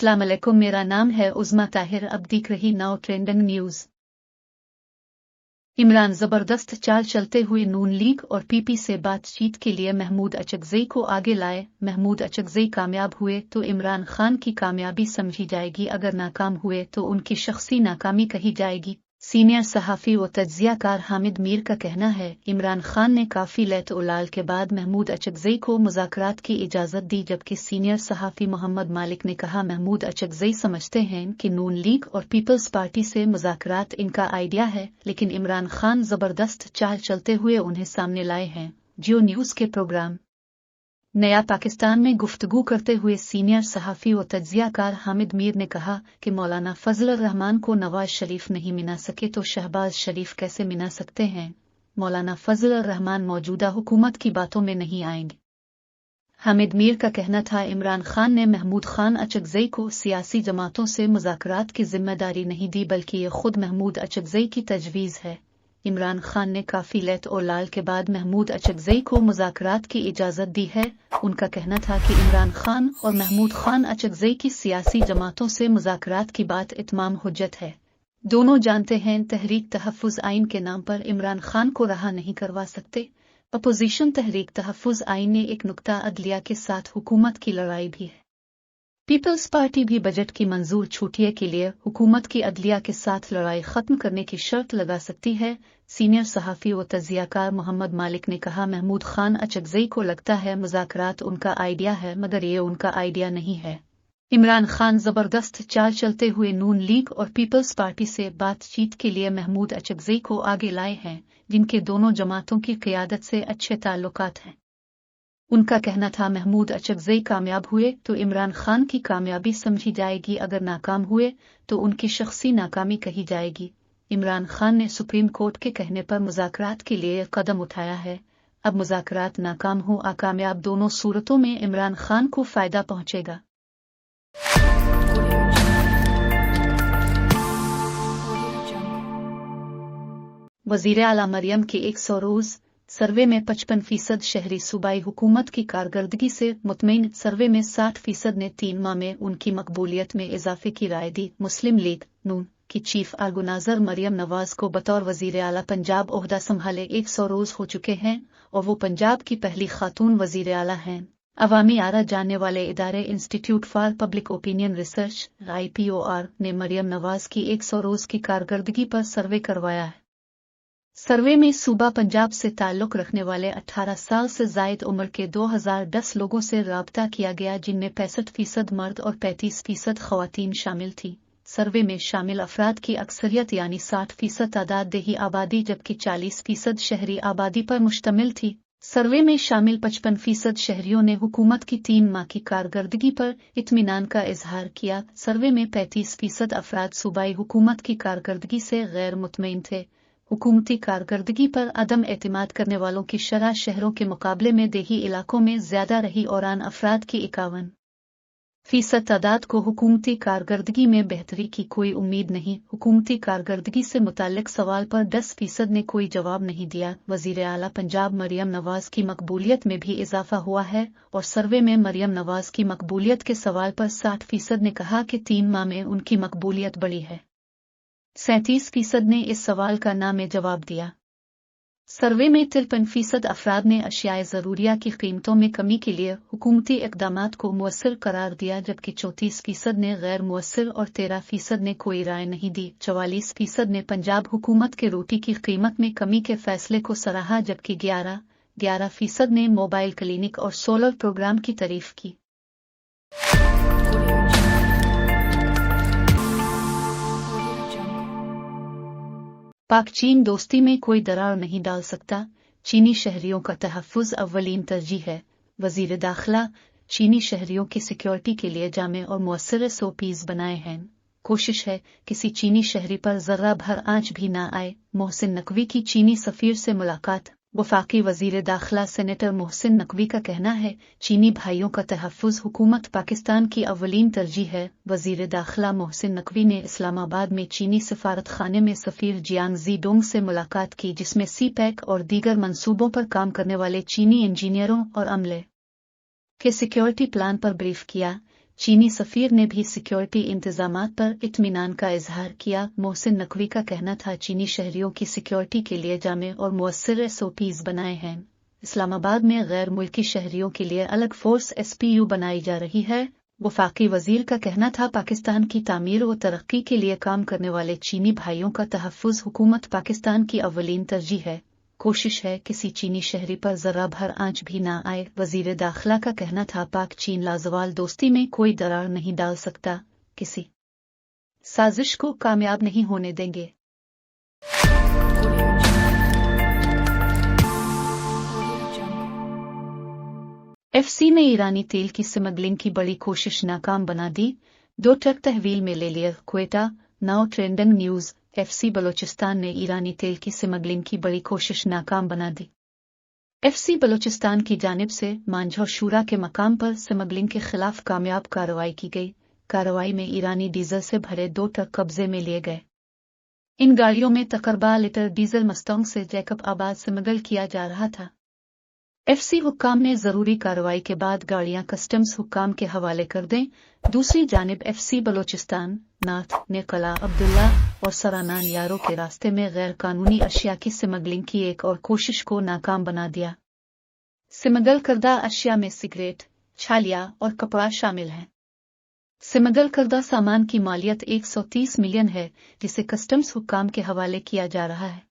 अस्सलाम वालेकुम, मेरा नाम है उज़मा ताहिर। अब देख रही नाउ ट्रेंडिंग न्यूज़। इमरान जबरदस्त चाल चलते हुए नून लीग और पीपी से बातचीत के लिए महमूद अचकज़ई को आगे लाए। महमूद अचकज़ई कामयाब हुए तो इमरान खान की कामयाबी समझी जाएगी, अगर नाकाम हुए तो उनकी शख्सी नाकामी कही जाएगी। सीनियर सहाफ़ी व तज्ज़ियाकार हामिद मीर का कहना है, इमरान खान ने काफ़ी लेट उलाल के बाद महमूद अचकज़ई को मुज़ाकरात की इजाज़त दी, जबकि सीनियर सहाफ़ी मोहम्मद मालिक ने कहा महमूद अचकज़ई समझते हैं कि नून लीग और पीपल्स पार्टी से मुज़ाकरात इनका आइडिया है, लेकिन इमरान खान ज़बरदस्त चाल चलते हुए उन्हें सामने लाए हैं। जियो न्यूज़ के प्रोग्राम नया पाकिस्तान में गुफ्तगू करते हुए सीनियर सहाफ़ी व तज्ज़ियाकार हामिद मीर ने कहा कि मौलाना फजल रहमान को नवाज शरीफ नहीं मिला सके तो शहबाज शरीफ कैसे मिला सकते हैं। मौलाना फजल रहमान मौजूदा हुकूमत की बातों में नहीं आएंगे। हामिद मीर का कहना था, इमरान खान ने महमूद खान अचकज़ई को सियासी जमातों से मुज़ाकरात की जिम्मेदारी नहीं दी, बल्कि ये खुद महमूद अचकज़ई की तजवीज़ है। इमरान खान ने काफ़ी लेट और लाल के बाद महमूद अचकज़ई को मुज़ाकरात की इजाज़त दी है। उनका कहना था कि इमरान खान और महमूद खान अचकज़ई की सियासी जमातों से मुज़ाकरात की बात इत्माम हुज्जत है। दोनों जानते हैं तहरीक तहफ़्फ़ुज़ आइन के नाम पर इमरान खान को रहा नहीं करवा सकते। अपोजिशन तहरीक तहफ़्फ़ुज़ आइन ने एक नुक्ता अदलिया के साथ हुकूमत की लड़ाई भी है। पीपल्स पार्टी भी बजट की मंजूर छूटिए के लिए हुकूमत की अदलिया के साथ लड़ाई खत्म करने की शर्त लगा सकती है। सीनियर सहाफ़ी व तज्ज़ियाकार मोहम्मद मालिक ने कहा, महमूद खान अचकज़ई को लगता है मुज़ाकरात उनका आइडिया है, मगर ये उनका आइडिया नहीं है। इमरान खान जबरदस्त चाल चलते हुए नून लीग और पीपल्स पार्टी से बातचीत के लिए महमूद अचकज़ई को आगे लाए हैं, जिनके दोनों जमातों की क़यादत से अच्छे ताल्लुकात हैं। उनका कहना था, महमूद अचकज़ई कामयाब हुए तो इमरान खान की कामयाबी समझी जाएगी, अगर नाकाम हुए तो उनकी शख्सी नाकामी कही जाएगी। इमरान खान ने सुप्रीम कोर्ट के कहने पर मुज़ाकरात के लिए कदम उठाया है। अब मुज़ाकरात नाकाम हो या कामयाब, दोनों सूरतों में इमरान खान को फ़ायदा पहुंचेगा। वज़ीर आला मरियम के 100 रोज़ सर्वे में 55% शहरी सूबाई हुकूमत की कारकर्दगी से मुतमईन। सर्वे में 60% ने 3 माह में उनकी मकबूलियत में इजाफे की राय दी। मुस्लिम लीग नून की चीफ आर्गनाइजर मरियम नवाज को बतौर वज़ीर आला पंजाब ओहदा संभाले 100 रोज़ हो चुके हैं और वो पंजाब की पहली खातून वज़ीर आला हैं। अवामी आरा जानने वाले इदारे institute for public opinion research IPOR ने मरियम नवाज की 100 रोज़ की कारकर्दगी पर सर्वे करवाया है। सर्वे में सूबा पंजाब से ताल्लुक़ रखने वाले 18 साल से ज़ायद उम्र के 2010 लोगों से राब्ता किया गया, जिनमें 65% मर्द और 35% ख़वातीन शामिल थी। सर्वे में शामिल अफराद की अक्सरियत यानी 60% तादाद देही आबादी, जबकि 40% शहरी आबादी पर मुश्तमिल थी। सर्वे में शामिल 55% शहरियों ने हुकूमत की 3 माह की कारकर्दगी पर इत्मीनान का इजहार किया। सर्वे में 35% अफराद सूबाई हुकूमत की कारकर्दगी से गैर मुतमईन थे। हुकूमती कारकर्दगी पर अदम एतमाद करने वालों की शरह शहरों के मुकाबले में देही इलाकों में ज्यादा रही और आन अफराद की 51% तादाद को हुकूमती कारकर्दगी में बेहतरी की कोई उम्मीद नहीं। हुकूमती कारकर्दगी से मुताल्लिक सवाल पर 10% ने कोई जवाब नहीं दिया। वज़ीर आला पंजाब मरियम नवाज की मकबूलियत में भी इजाफा हुआ है और सर्वे में मरियम नवाज की मकबूलियत के सवाल पर 60% ने कहा कि 3 माह में उनकी मकबूलियत बढ़ी है। 37% ने इस सवाल का ना में जवाब दिया। सर्वे में 53% अफराद ने अशियाए ज़रूरिया की कीमतों में कमी के लिए हुकूमती इक़दामात को मुअस्सिर करार दिया, जबकि 34% ने गैर मुअस्सिर और 13% ने कोई राय नहीं दी। 44% ने पंजाब हुकूमत के रोटी की कीमत में कमी के फैसले को सराहा, जबकि 11% ने मोबाइल क्लिनिक और सोलर प्रोग्राम की तारीफ की। पाक चीन दोस्ती में कोई दरार नहीं डाल सकता, चीनी शहरियों का तहफ़्फ़ुज़ अव्वलीन तरजीह है। वज़ीर दाखिला चीनी शहरियों की सिक्योरिटी के लिए जामे और मुअस्सर SOPs बनाए हैं। कोशिश है किसी चीनी शहरी पर ज़र्रा भर आँच भी ना आए। मोहसिन नकवी की चीनी सफ़ीर से मुलाकात। वफाकी वज़ीर दाखिला सेनेटर मोहसिन नकवी का कहना है, चीनी भाइयों का तहफ़्फ़ुज़ हुकूमत पाकिस्तान की अव्वलीन तरजीह है। वज़ीर दाखिला मोहसिन नकवी ने इस्लामाबाद में चीनी सफारत खाने में सफ़ीर जियांग ज़ीडोंग से मुलाकात की, जिसमें CPEC और दीगर मंसूबों पर काम करने वाले चीनी इंजीनियरों और अमले के सिक्योरिटी प्लान पर ब्रीफ किया। चीनी सफीर ने भी सिक्योरिटी इंतजामात पर इत्मीनान का इजहार किया। मोहसिन नकवी का कहना था, चीनी शहरियों की सिक्योरिटी के लिए जामे और मुअस्सर SOPs बनाए हैं। इस्लामाबाद में गैर मुल्की शहरियों के लिए अलग फोर्स SPU बनाई जा रही है। वफाकी वजीर का कहना था, पाकिस्तान की तामीर व तरक्की के लिए काम करने वाले चीनी भाइयों का तहफ़्फ़ुज़ हुकूमत पाकिस्तान की अव्वलीन तरजीह है। कोशिश है किसी चीनी शहरी पर जरा भर आंच भी ना आए। वजीर दाखिला का कहना था, पाक चीन लाजवाल दोस्ती में कोई दरार नहीं डाल सकता, किसी साजिश को कामयाब नहीं होने देंगे। FC ने ईरानी तेल की स्मगलिंग की बड़ी कोशिश नाकाम बना दी। 2 ट्रक तहवील में ले लिया Quetta. Now trending news. FC Balochistan ने ईरानी तेल की स्मगलिंग की बड़ी कोशिश नाकाम बना दी। FC बलोचिस्तान की जानिब से मांझौ शूरा के मकाम पर स्मगलिंग के खिलाफ कामयाब कार्रवाई की गई। कार्रवाई में ईरानी डीजल से भरे 2 ट्रक कब्जे में लिए गए। इन गाड़ियों में तकरीबन लीटर डीजल मस्तोंग से जैकब आबाद स्मगल किया जा रहा था। FC हुक्काम ने जरूरी कार्रवाई के बाद गाड़ियां कस्टम्स हुक्काम के हवाले कर दें। दूसरी जानिब FC बलोचिस्तान नाथ ने कला अब्दुल्ला और सरानान यारों के रास्ते में गैर कानूनी अशिया की स्मगलिंग की एक और कोशिश को नाकाम बना दिया। स्मगल करदा अशिया में सिगरेट, छालिया और कपड़ा शामिल हैं। स्मगल करदा सामान की मालियत 130 मिलियन है, जिसे कस्टम्स हुक्काम के हवाले किया जा रहा है।